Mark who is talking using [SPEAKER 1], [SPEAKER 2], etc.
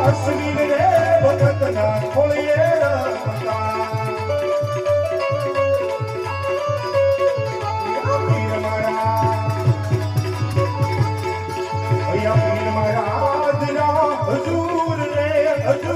[SPEAKER 1] અશ્વિન રે ભગતના ખોળીએ રમતા પીર મારા અહીંયા પીર મારા હજુર રે હજુર